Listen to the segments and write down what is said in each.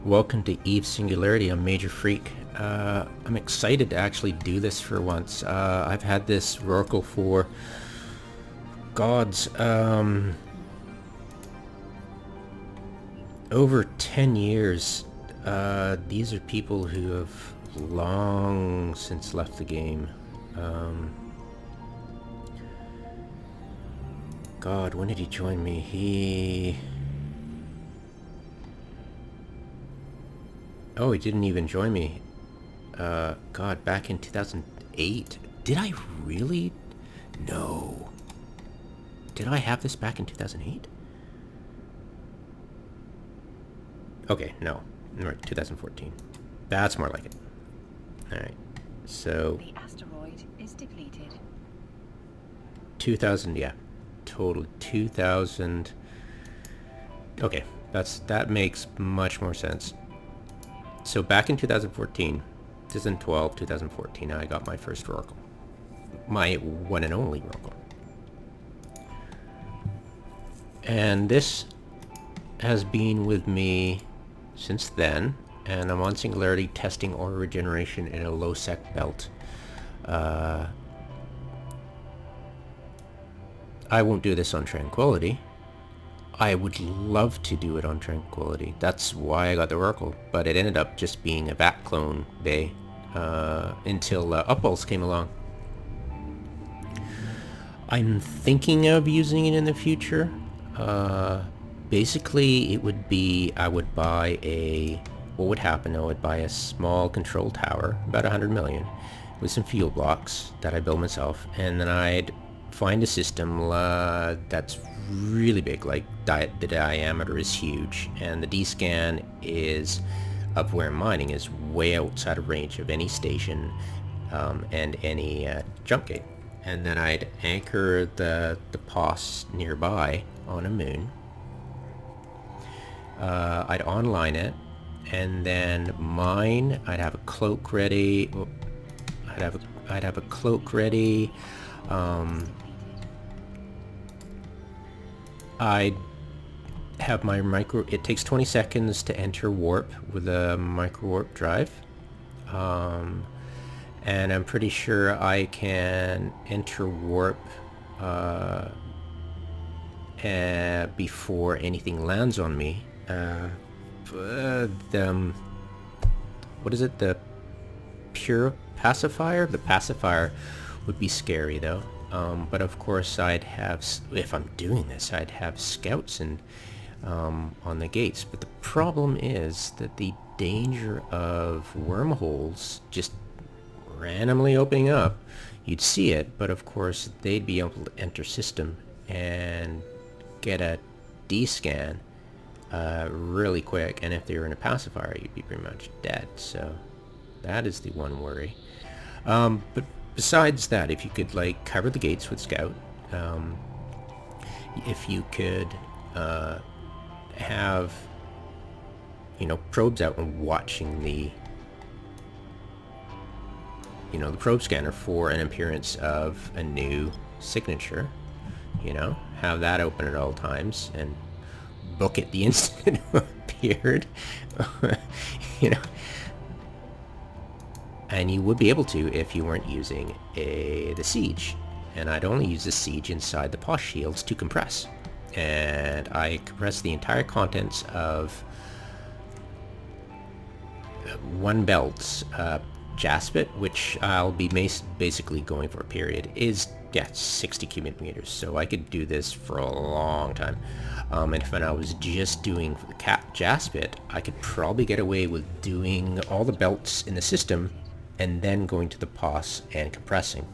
Welcome to Eve Singularity. I'm Major Freak. I'm excited to actually do this for once. I've had this rorqual for gods, over 10 years. These are people who have long since left the game. God, when did he join me? Oh, he didn't even join me. God, back in 2008. Did I really? No. Did I have this back in 2008? Okay, no. Right, 2014. That's more like it. Alright, so... The asteroid is depleted. 2000, yeah. Total 2000... Okay, that makes much more sense. So back in 2014, 2012, 2014, I got my first rorqual. My one and only rorqual. And this has been with me since then, and I'm on Singularity testing ore regeneration in a low-sec belt. I won't do this on Tranquility. I would love to do it on Tranquility. That's why I got the rorqual, but it ended up just being a VAT clone bay until Upwells came along. I'm thinking of using it in the future. Basically, it would be, I would buy what would happen, I would buy a small control tower, about 100 million, with some fuel blocks that I build myself, and then I'd find a system that's really big, like the diameter is huge, and the dscan is of where I'm mining is way outside of range of any station and any jump gate. And then I'd anchor the POS nearby on a moon. I'd online it, and then mine. I'd have a cloak ready. I'd have a cloak ready. I'd have my micro... It takes 20 seconds to enter warp with a micro warp drive. And I'm pretty sure I can enter warp before anything lands on me. What is it? The pure pacifier? The pacifier would be scary though. But of course I'd have, if I'm doing this, I'd have scouts and on the gates. But the problem is that the danger of wormholes just randomly opening up, you'd see it, but of course they'd be able to enter system and get a dscan really quick, and if they were in a pacifier you'd be pretty much dead. So that is the one worry. But besides that, if you could like cover the gates with scout, if you could have, you know, probes out and watching the the probe scanner for an appearance of a new signature, have that open at all times and book it the instant it appeared, and you would be able to if you weren't using the siege. And I'd only use the siege inside the POS shields to compress, and I compress the entire contents of one belt's Jaspet, which I'll be basically going for a period, is 60 cubic meters, so I could do this for a long time. And if I was just doing the Jaspet, I could probably get away with doing all the belts in the system and then going to the POS and compressing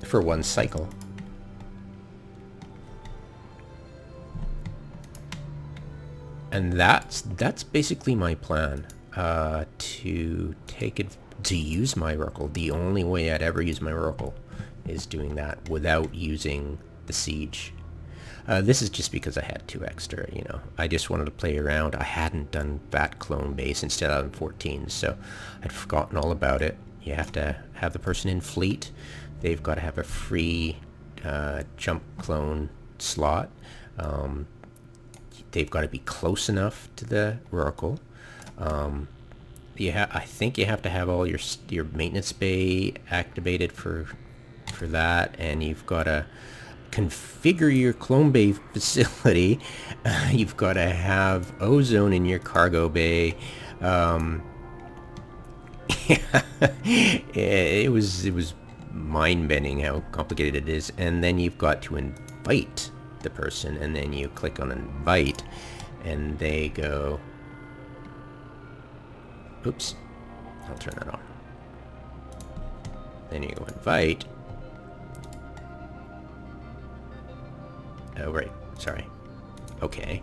for one cycle. And that's basically my plan. To use my rorqual. The only way I'd ever use my rorqual is doing that without using the siege. This is just because I had 2 extra, I just wanted to play around. I hadn't done VAT clone bay since 2014, so I'd forgotten all about it. You have to have the person in fleet. They've got to have a free jump clone slot. They've got to be close enough to the rorqual. I think you have to have all your maintenance bay activated for that, and you've got to configure your clone bay facility. You've got to have ozone in your cargo bay. It was mind-bending how complicated it is. And then you've got to invite the person, and then you click on invite, and they go, oops, I'll turn that on. Then you go invite. Oh, right, sorry. Okay.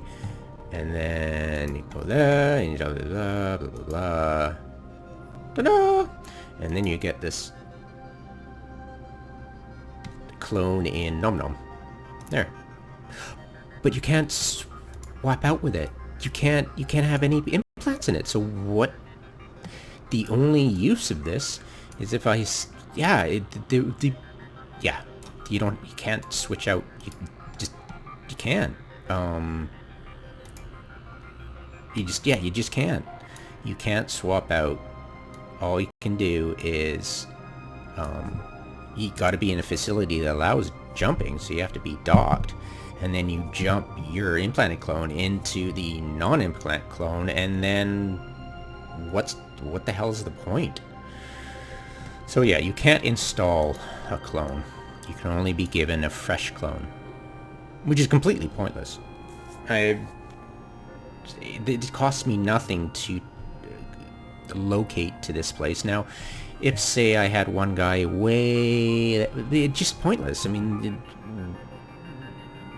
And then you go there, and you blah, blah, blah, blah, blah. Ta-da! And then you get this clone in Nom Nom. There. But you can't swap out with it. You can't have any implants in it. So what? The only use of this is if I, yeah, yeah, you can't switch out. You can't. You just can't. You can't swap out. All you can do is, you got to be in a facility that allows jumping, so you have to be docked, and then you jump your implanted clone into the non-implant clone, and then what the hell is the point? So yeah, you can't install a clone. You can only be given a fresh clone, which is completely pointless. It costs me nothing to locate to this place. Now, if say I had one guy it's just pointless. I mean,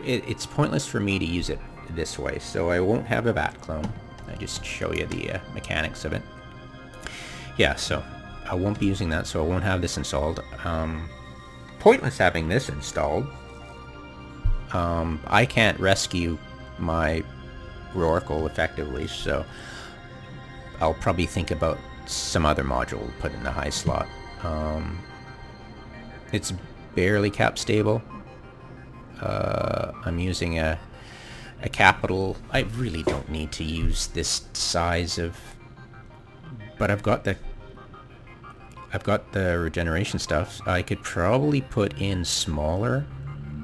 it's pointless for me to use it this way, so I won't have a bat clone. I just show you the mechanics of it. Yeah, so I won't be using that, so I won't have this installed. Pointless having this installed. I can't rescue my rorqual effectively, so I'll probably think about some other module to put in the high slot. It's barely cap stable. I'm using a capital. I really don't need to use this size of, but I've got the regeneration stuff. I could probably put in smaller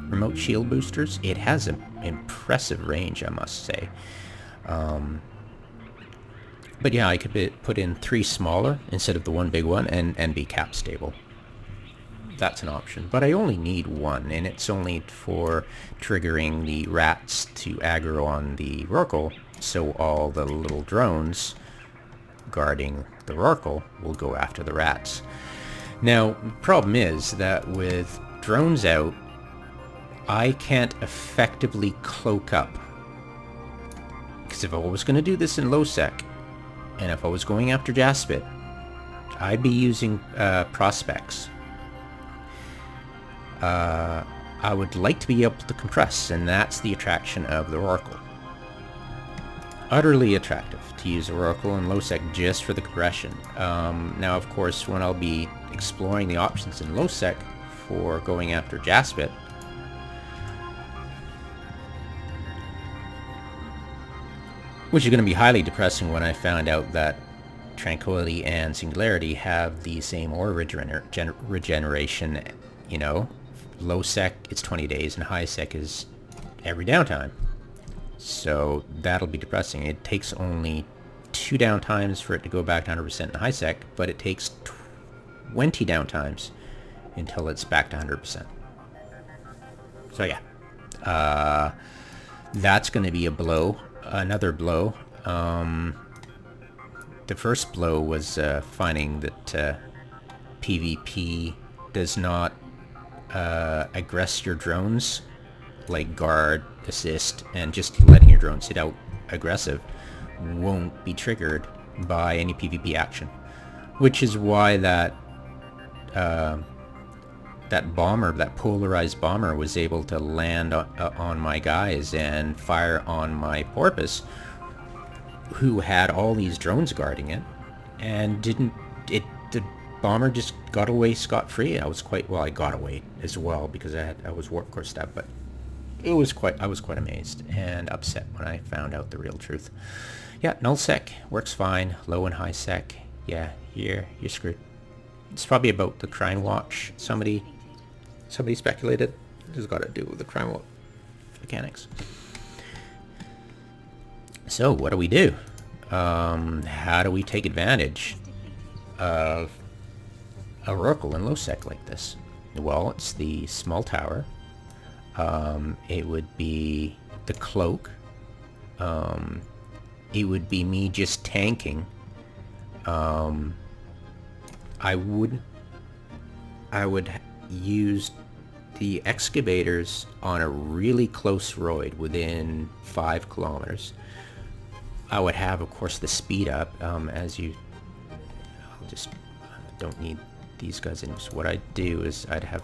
remote shield boosters. It has an impressive range, I must say. But yeah, I could put in 3 smaller instead of the one big one and be cap stable. That's an option. But I only need 1, and it's only for triggering the rats to aggro on the rorqual, so all the little drones guarding the rorqual will go after the rats. Now, the problem is that with drones out, I can't effectively cloak up. Because if I was going to do this in low sec, and if I was going after Jaspet, I'd be using prospects. I would like to be able to compress, and that's the attraction of the rorqual. Utterly attractive to use a rorqual in low sec just for the compression. Now, of course, when I'll be exploring the options in low sec for going after Jaspet, which is going to be highly depressing when I found out that Tranquility and Singularity have the same ore regeneration, you know. Low sec, it's 20 days, and high sec is every downtime. So that'll be depressing. It takes only 2 downtimes for it to go back to 100% in high sec, but it takes 20 downtimes until it's back to 100%. So yeah, that's going to be a blow. Another blow. The first blow was finding that PvP does not aggress your drones, like guard, assist, and just letting your drones hit out aggressive won't be triggered by any PvP action, which is why that bomber, that polarized bomber, was able to land on my guys and fire on my porpoise, who had all these drones guarding it, and the bomber just got away scot-free. I was quite, well, I got away as well because I was warp core stabbed, but I was quite amazed and upset when I found out the real truth. Yeah, null sec works fine. Low and high sec. Yeah, you're screwed. It's probably about the crime watch. Somebody speculated. This has got to do with the crime watch mechanics. So what do we do? How do we take advantage of a rorqual and low sec like this? Well, it's the small tower. It would be the cloak. It would be me just tanking. I would use the excavators on a really close roid within 5 kilometers. I would have, of course, the speed up as you... I'll just don't need these guys in. So what I'd do is I'd have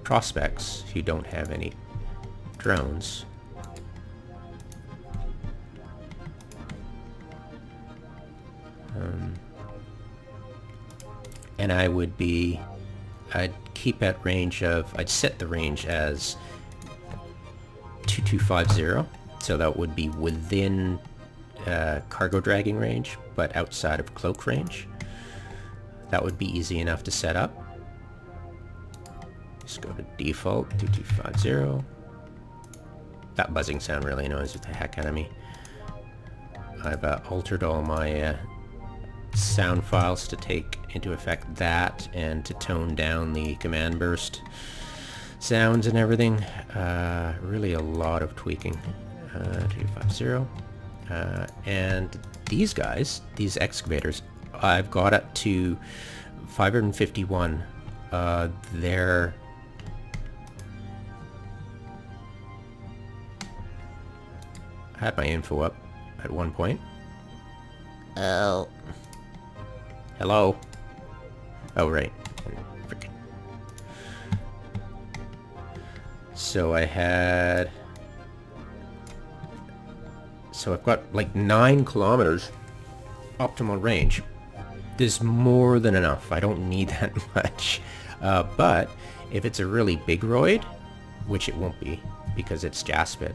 prospects who don't have any drones. And I'd keep at range of, I'd set the range as 2250, so that would be within cargo dragging range, but outside of cloak range. That would be easy enough to set up. Just go to default, 2250. That buzzing sound really annoys the heck out of me. I've altered all my sound files to take into effect that and to tone down the command burst sounds and everything. Really a lot of tweaking. 250. And these guys, these excavators, I've got up to 551. They're... I had my info up at one point. Oh. Hello. Oh, right. Frickin'. So I had... So I've got like 9 kilometers optimal range. There's more than enough. I don't need that much. But if it's a really big roid, which it won't be because it's Jaspet,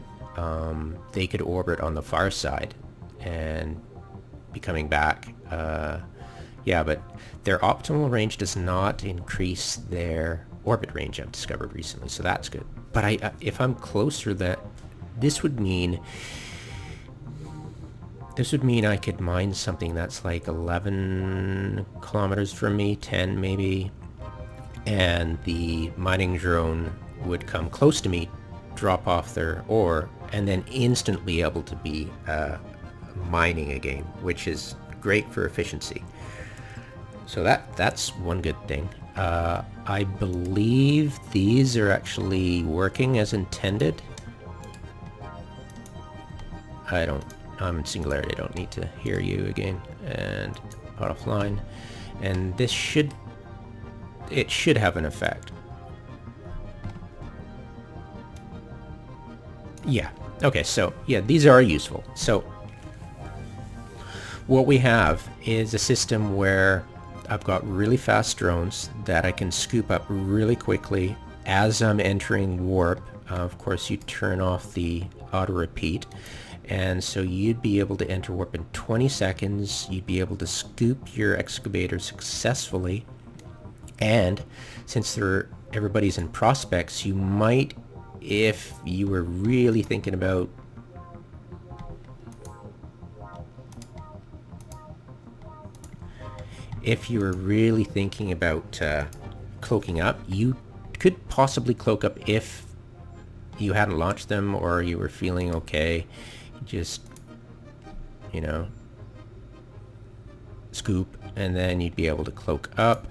they could orbit on the far side and be coming back. Yeah, but their optimal range does not increase their orbit range, I've discovered recently, so that's good. But if I'm closer, this would mean I could mine something that's like 11 kilometers from me, 10 maybe, and the mining drone would come close to me, drop off their ore, and then instantly able to be mining again, which is great for efficiency. So that's one good thing. I believe these are actually working as intended. I'm in Singularity, I don't need to hear you again. And offline. And this should have an effect. Yeah. Okay, so yeah, these are useful. So what we have is a system where I've got really fast drones that I can scoop up really quickly as I'm entering warp. Of course, you turn off the auto repeat, and so you'd be able to enter warp in 20 seconds. You'd be able to scoop your excavator successfully, and since everybody's in prospects, you might, if you were really thinking about cloaking up, you could possibly cloak up if you hadn't launched them or you were feeling okay. Just, scoop, and then you'd be able to cloak up,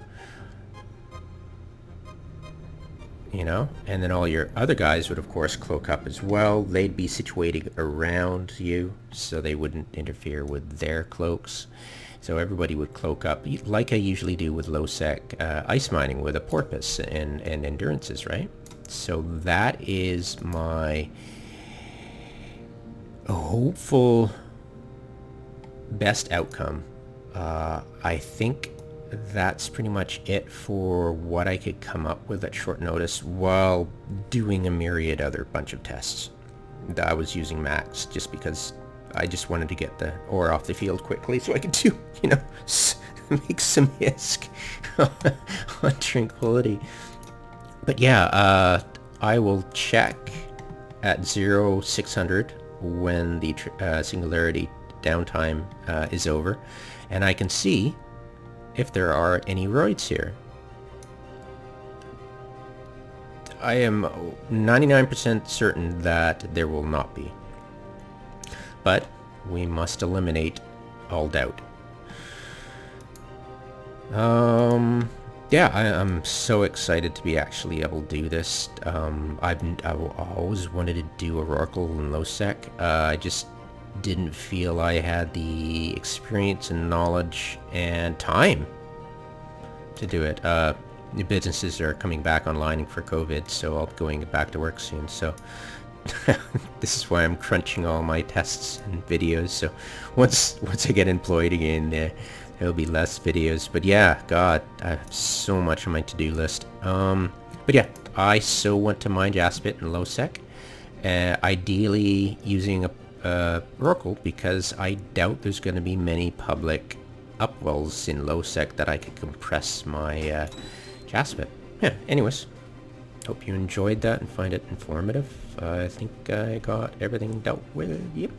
and then all your other guys would of course cloak up as well. They'd be situated around you so they wouldn't interfere with their cloaks. So everybody would cloak up, like I usually do with low-sec ice mining with a porpoise and endurances, right? So that is my hopeful best outcome. I think that's pretty much it for what I could come up with at short notice while doing a myriad other bunch of tests. I was using max just because I just wanted to get the ore off the field quickly so I could do, you know, make some ISK on tranquility. But yeah, I will check at 0600 when the singularity downtime is over, and I can see if there are any roids here. I am 99% certain that there will not be. But we must eliminate all doubt. Yeah, I'm so excited to be actually able to do this. I've always wanted to do a rorqual in low sec. I just didn't feel I had the experience and knowledge and time to do it. The businesses are coming back online for COVID, so I'll be going back to work soon. So this is why I'm crunching all my tests and videos. So once I get employed again, there'll be less videos. But yeah, God, I have so much on my to-do list. But yeah, I so want to mine Jaspet in low sec, ideally using a rorqual, because I doubt there's going to be many public upwells in low sec that I could compress my Jaspet. Yeah, anyways, hope you enjoyed that and find it informative. I think I got everything dealt with. Yep.